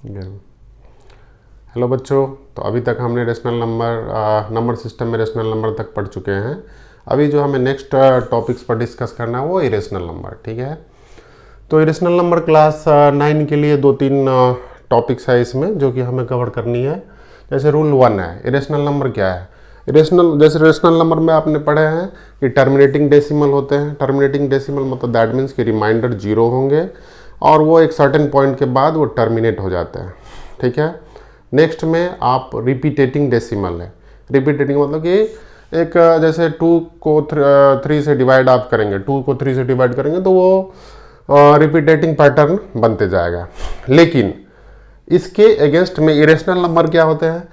Hello बच्चों, तो अभी तक हमने रेशनल नंबर सिस्टम में रेशनल नंबर तक पढ़ चुके हैं। अभी जो हमें नेक्स्ट टॉपिक्स पर डिस्कस करना है वो इरेशनल नंबर, ठीक है। तो इरेशनल नंबर क्लास 9 के लिए 2-3 टॉपिक्स है इसमें जो कि हमें कवर करनी है। जैसे रूल 1 है, इरेशनल नंबर क्या है। जैसे रेशनल नंबर में आपने पढ़े हैं कि टर्मिनेटिंग डेसिमल होते हैं। टर्मिनेटिंग डेसिमल मतलब दैट मीन्स कि रिमाइंडर 0 होंगे और वो एक सर्टेन पॉइंट के बाद वो टर्मिनेट हो जाते हैं, ठीक है। नेक्स्ट में आप रिपीटेटिंग डेसिमल है। रिपीटेटिंग मतलब कि एक जैसे 2 को 3 से डिवाइड आप करेंगे, 2 को 3 से डिवाइड करेंगे तो वो रिपीटेटिंग पैटर्न बनते जाएगा। लेकिन इसके अगेंस्ट में इरेशनल नंबर क्या होते हैं।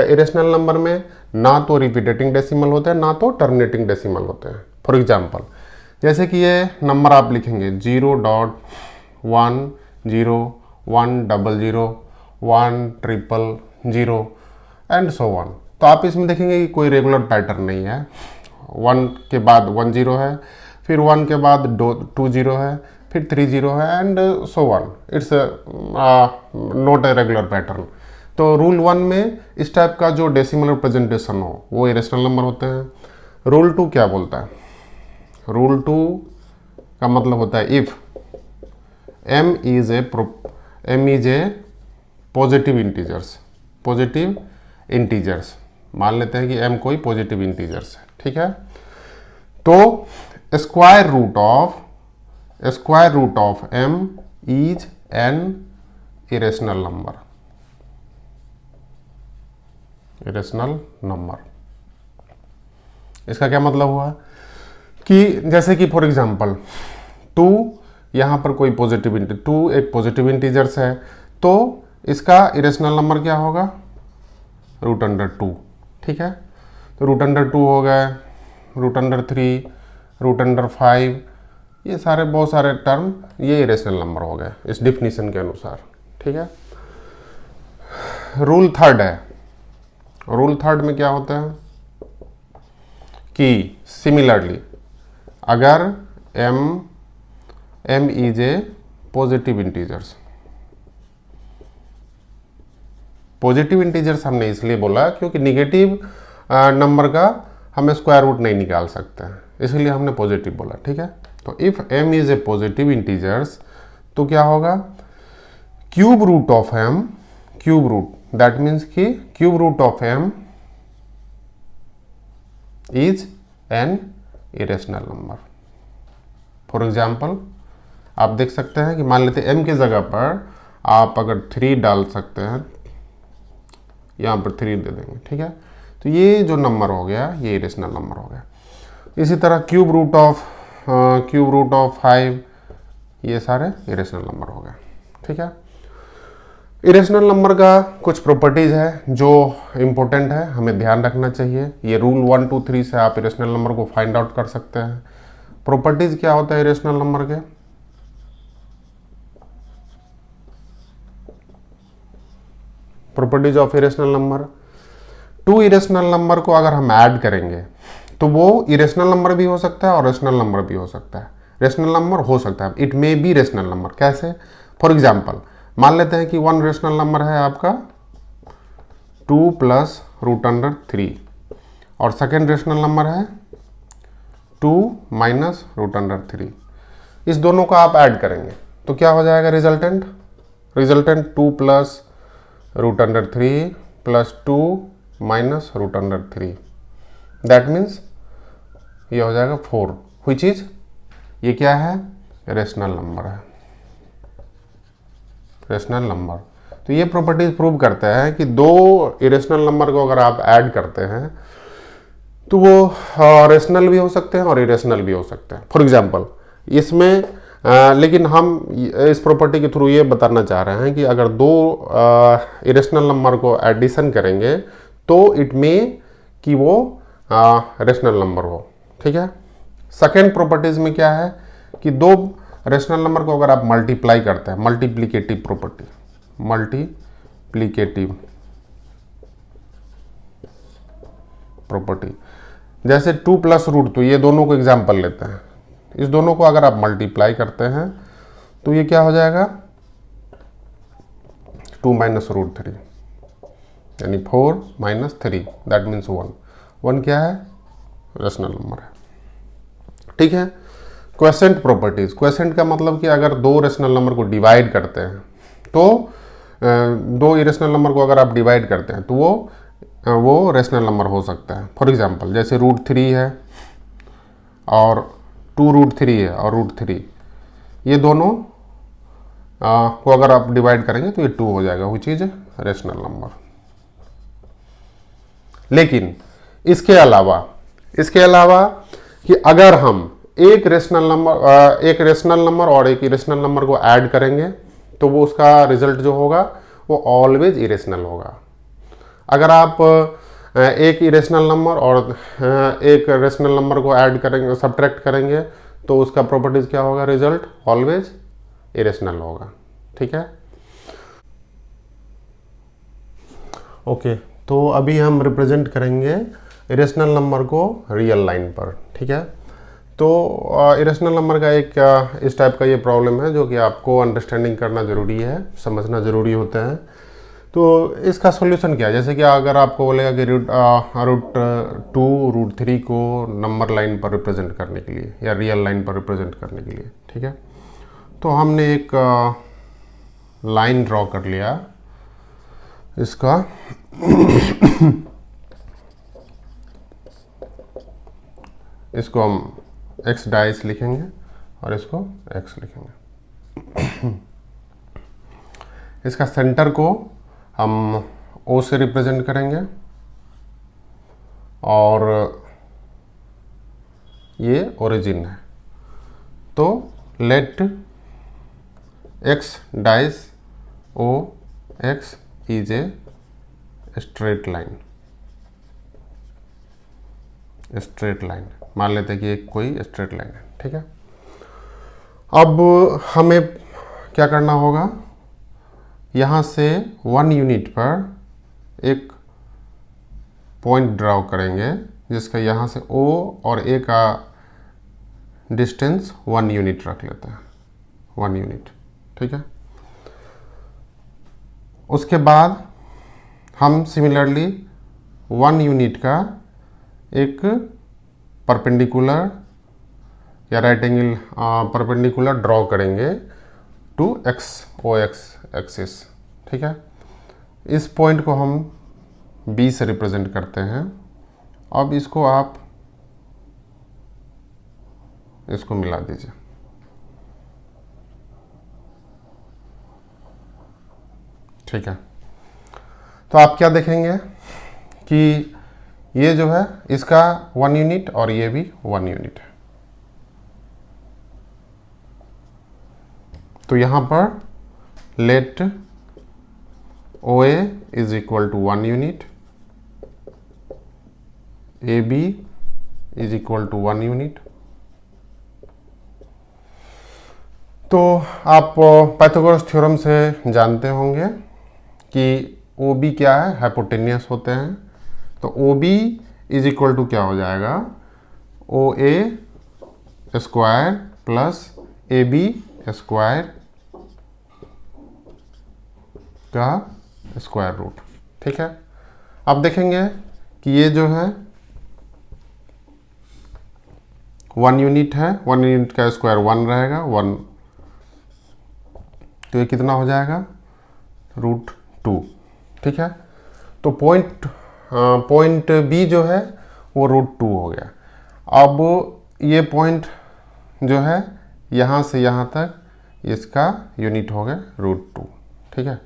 इरेशनल नंबर में ना तो रिपीटेटिंग डेसिमल होते हैं ना तो टर्मिनेटिंग डेसिमल होते हैं। फॉर एग्जांपल, जैसे कि ये नंबर आप लिखेंगे 0.101001000 एंड सो वन, तो आप इसमें देखेंगे कि कोई रेगुलर पैटर्न नहीं है। 1 के बाद 10 है, फिर 1 के बाद 20 है, फिर 30 है and so one. It's not a regular pattern. तो रूल 1 में इस टाइप का जो डेसिमल रिप्रेजेंटेशन हो वो इरेशनल नंबर होते हैं। रूल 2 क्या बोलता है। रूल 2 का मतलब होता है if m is a positive integers. मान लेते हैं कि m कोई पॉजिटिव इंटीजर्स है, ठीक है। तो square root of m is an irrational number. इसका क्या मतलब हुआ कि जैसे कि फॉर एग्जांपल 2 यहाँ पर कोई पॉजिटिव 2 एक पॉजिटिव इंटीजर्स है, तो इसका इरेशनल नंबर क्या होगा √2, ठीक है। तो √2 हो गए, √3, √5, ये सारे बहुत सारे टर्म ये इरेशनल नंबर हो गए इस डिफिनीशन के अनुसार, ठीक है। रूल 3 है। रूल 3 में क्या होता है कि सिमिलरली अगर m is a positive integers हमने इसलिए बोला क्योंकि निगेटिव नंबर का हमें स्क्वायर रूट नहीं निकाल सकते हैं, इसलिए हमने पॉजिटिव बोला, ठीक है। तो if m is a positive integers तो क्या होगा क्यूब रूट दैट मीन्स कि cube root of m is an irrational number. For example आप देख सकते हैं कि मान लेते हैं m की जगह पर आप अगर 3 डाल सकते हैं, यहाँ पर 3 दे देंगे, ठीक है। तो ये जो नंबर हो गया ये इरेशनल नंबर हो गया। इसी तरह क्यूब रूट ऑफ 5, ये सारे इरेशनल नंबर हो गए, ठीक है। इरेशनल नंबर का कुछ प्रॉपर्टीज है जो इम्पोर्टेंट है, हमें ध्यान रखना चाहिए। ये रूल 1, 2, 3 से आप इरेशनल नंबर को फाइंड आउट कर सकते हैं। प्रॉपर्टीज क्या होता है इरेशनल नंबर के। Properties of irrational number, 2 irrational number को अगर हम ऐड करेंगे तो वो इरेशनल नंबर भी हो सकता है और रेशनल नंबर भी हो सकता है। रेशनल नंबर हो सकता है, it may be rational number. कैसे? फॉर एग्जाम्पल मान लेते हैं कि 1 रेशनल नंबर है आपका 2 + √3 और सेकेंड रेशनल नंबर है 2 - √3। इस दोनों को आप ऐड करेंगे तो क्या हो जाएगा रिजल्टेंट 2 + √3 + 2 - √3, दैट मीन्स ये हो जाएगा 4, व्हिच इज ये क्या है रेशनल नंबर है, रेशनल नंबर। तो ये प्रॉपर्टीज प्रूव करते हैं कि 2 इरेशनल नंबर को अगर आप ऐड करते हैं तो वो रेशनल भी हो सकते हैं और इरेशनल भी हो सकते हैं। फॉर एग्जांपल इसमें लेकिन हम इस प्रॉपर्टी के थ्रू ये बताना चाह रहे हैं कि अगर 2 इरेशनल नंबर को एडिशन करेंगे तो इट मे कि वो रेशनल नंबर हो, ठीक है। सेकेंड प्रॉपर्टीज में क्या है कि 2 रेशनल नंबर को अगर आप मल्टीप्लाई करते हैं, मल्टीप्लिकेटिव प्रॉपर्टी, जैसे 2 + √2, ये दोनों को एग्जाम्पल लेते हैं। इस दोनों को अगर आप मल्टीप्लाई करते हैं तो ये क्या हो जाएगा 2 माइनस रूट 3, यानी 4 माइनस 3, दैट मीन्स 1। 1 क्या है? रेशनल नंबर है। ठीक है। Quiescent properties. क्वेसेंट का मतलब कि अगर दो रेशनल नंबर को डिवाइड करते हैं तो दो इरेशनल नंबर को अगर आप डिवाइड करते हैं तो वो रेशनल नंबर हो सकता है। फॉर एग्जांपल जैसे √3 है और 2√3 है और √3, ये दोनों को अगर आप डिवाइड करेंगे तो ये 2 हो जाएगा, विच इज रेशनल नंबर। लेकिन इसके अलावा कि अगर हम एक रेशनल नंबर और एक इरेशनल नंबर को ऐड करेंगे तो वो उसका रिजल्ट जो होगा वो ऑलवेज इरेशनल होगा। अगर आप एक इरेशनल नंबर और एक रेशनल नंबर को ऐड करेंगे, सब्ट्रैक्ट करेंगे, तो उसका प्रॉपर्टीज क्या होगा? रिजल्ट ऑलवेज इरेशनल होगा। ठीक है। ओके, तो अभी हम रिप्रेजेंट करेंगे इरेशनल नंबर को रियल लाइन पर। ठीक है। तो इरेशनल नंबर का एक इस टाइप का ये प्रॉब्लम है जो कि आपको अंडरस्टैंडिंग करना ज़रूरी है, समझना ज़रूरी होता है। तो इसका सॉल्यूशन क्या है? जैसे कि अगर आपको बोलेगा कि √2 √3 को नंबर लाइन पर रिप्रेजेंट करने के लिए या रियल लाइन पर रिप्रेजेंट करने के लिए, ठीक है, तो हमने एक लाइन ड्रॉ कर लिया इसका इसको हम x डाइस लिखेंगे और इसको x लिखेंगे। इसका सेंटर को हम O से रिप्रेजेंट करेंगे और ये ओरिजिन है। तो लेट x डाइस OX is a straight line. Straight line मान लेते हैं कि एक कोई स्ट्रेट लाइन है। ठीक है। अब हमें क्या करना होगा? यहाँ से 1 यूनिट पर एक पॉइंट ड्रॉ करेंगे जिसका यहाँ से O और A का डिस्टेंस 1 यूनिट रख लेते हैं, 1 यूनिट। ठीक है। उसके बाद हम सिमिलरली 1 यूनिट का एक परपेंडिकुलर या राइट एंगल परपेंडिकुलर ड्रॉ करेंगे टू OX एक्सिस। ठीक है। इस पॉइंट को हम B से रिप्रेजेंट करते हैं। अब इसको आप इसको मिला दीजिए। ठीक है। तो आप क्या देखेंगे कि ये जो है इसका 1 यूनिट और ये भी 1 यूनिट है। तो यहां पर let OA is equal to 1 unit, AB is equal to 1 unit. तो आप पाइथागोरस थ्योरम से जानते होंगे कि OB क्या है? हाइपोटेनियस होते हैं। तो OB इज इक्वल टू क्या हो जाएगा? OA square plus AB square का स्क्वायर रूट। ठीक है। अब देखेंगे कि ये जो है 1 यूनिट है, 1 यूनिट का स्क्वायर 1 रहेगा, 1, तो ये कितना हो जाएगा? √2। ठीक है। तो पॉइंट B जो है वो √2 हो गया। अब ये पॉइंट जो है यहाँ से यहाँ तक इसका यूनिट हो गया √2। ठीक है।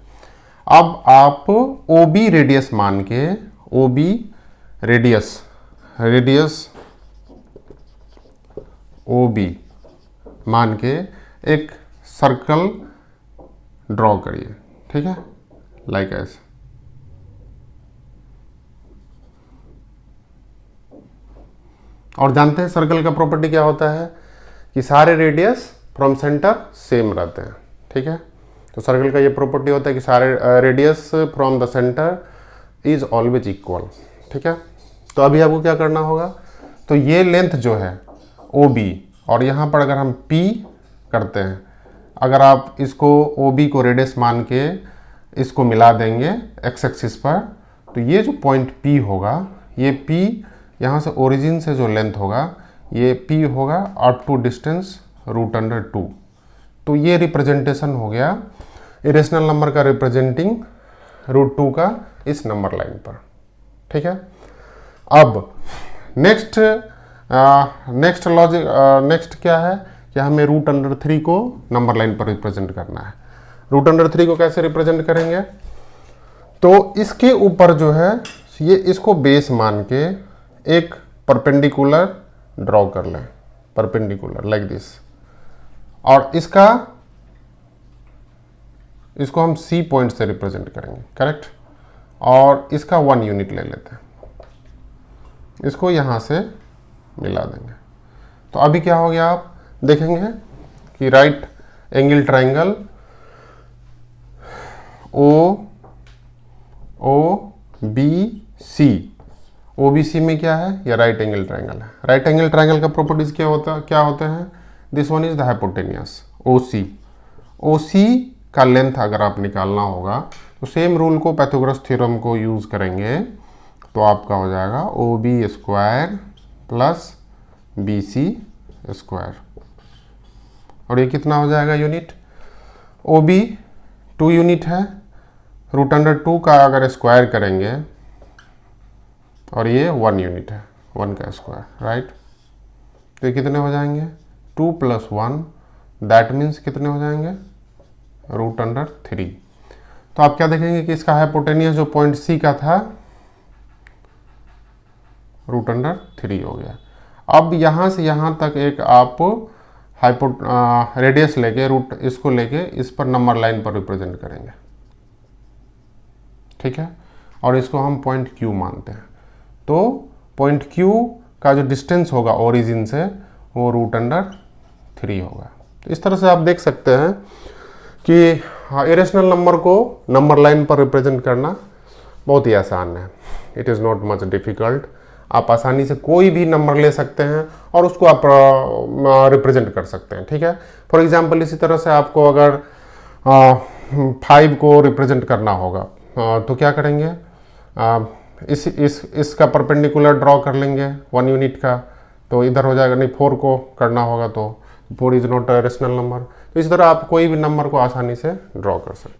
अब आप OB रेडियस मान के, OB रेडियस OB मान के एक सर्कल ड्रॉ करिए। ठीक है, लाइक ऐसे। और जानते हैं सर्कल का प्रॉपर्टी क्या होता है कि सारे रेडियस फ्रॉम सेंटर सेम रहते हैं। ठीक है। तो सर्कल का ये प्रॉपर्टी होता है कि सारे radius from the centre is always equal. ठीक है। तो अभी आपको क्या करना होगा? तो ये लेंथ जो है OB और यहाँ पर अगर हम P करते हैं, अगर आप इसको OB को रेडियस मान के इसको मिला देंगे एक्स एक्सिस पर, तो ये जो पॉइंट P होगा, ये P यहाँ से ओरिजिन से जो लेंथ होगा ये P होगा और टू डिस्टेंस √2। तो ये रिप्रेजेंटेशन हो गया इरेशनल नंबर का रिप्रेजेंटिंग √2 का इस नंबर लाइन पर। ठीक है, अब नेक्स्ट लॉजिक नेक्स्ट क्या है कि हमें √3 को नंबर लाइन पर रिप्रेजेंट करना है। √3 को कैसे रिप्रेजेंट करेंगे, तो इसके ऊपर जो है ये इसको बेस मान के एक परपेंडिकुलर ड्रॉ कर लें, परपेंडिकुलर लाइक दिस, और इसको हम C पॉइंट से रिप्रेजेंट करेंगे, करेक्ट। और इसका 1 यूनिट ले लेते हैं, इसको यहाँ से मिला देंगे। तो अभी क्या हो गया, आप देखेंगे कि राइट एंगल ट्राइंगल OBC में क्या है, ये राइट एंगल ट्राइंगल है। राइट एंगल ट्राइंगल का प्रॉपर्टीज क्या होते हैं, this one is the hypotenuse OC का लेंथ अगर आप निकालना होगा तो सेम रूल को पाइथागोरस थ्योरम को यूज करेंगे, तो आपका हो जाएगा OB² प्लस BC², और ये कितना हो जाएगा यूनिट, OB 2 यूनिट है, √2 का अगर स्क्वायर करेंगे और ये 1 यूनिट है, 1 का स्क्वायर, राइट। तो ये कितने हो जाएंगे, 2 + 1, दैट मीन्स कितने हो जाएंगे, √3। तो आप क्या देखेंगे कि इसका हाइपोटेनियस जो पॉइंट C का था √3 हो गया। अब यहाँ से यहाँ तक एक आप रेडियस लेके इसको लेके इस पर नंबर लाइन पर रिप्रेजेंट करेंगे, ठीक है, और इसको हम पॉइंट Q मानते हैं। तो पॉइंट Q का जो डिस्टेंस होगा ओरिजिन से वो √3 होगा। तो इस तरह से आप देख सकते हैं कि इरेशनल नंबर को नंबर लाइन पर रिप्रेजेंट करना बहुत ही आसान है, it is not much difficult. आप आसानी से कोई भी नंबर ले सकते हैं और उसको आप रिप्रेजेंट कर सकते हैं, ठीक है। फॉर एग्जांपल इसी तरह से आपको अगर 5 को रिप्रेजेंट करना होगा तो क्या करेंगे, इसका परपेंडिकुलर ड्रॉ कर लेंगे 1 यूनिट का, तो इधर हो जाएगा। नहीं, 4 को करना होगा तो 4 is not a rational number. तो इस तरह आप कोई भी नंबर को आसानी से ड्रॉ कर सकते हैं।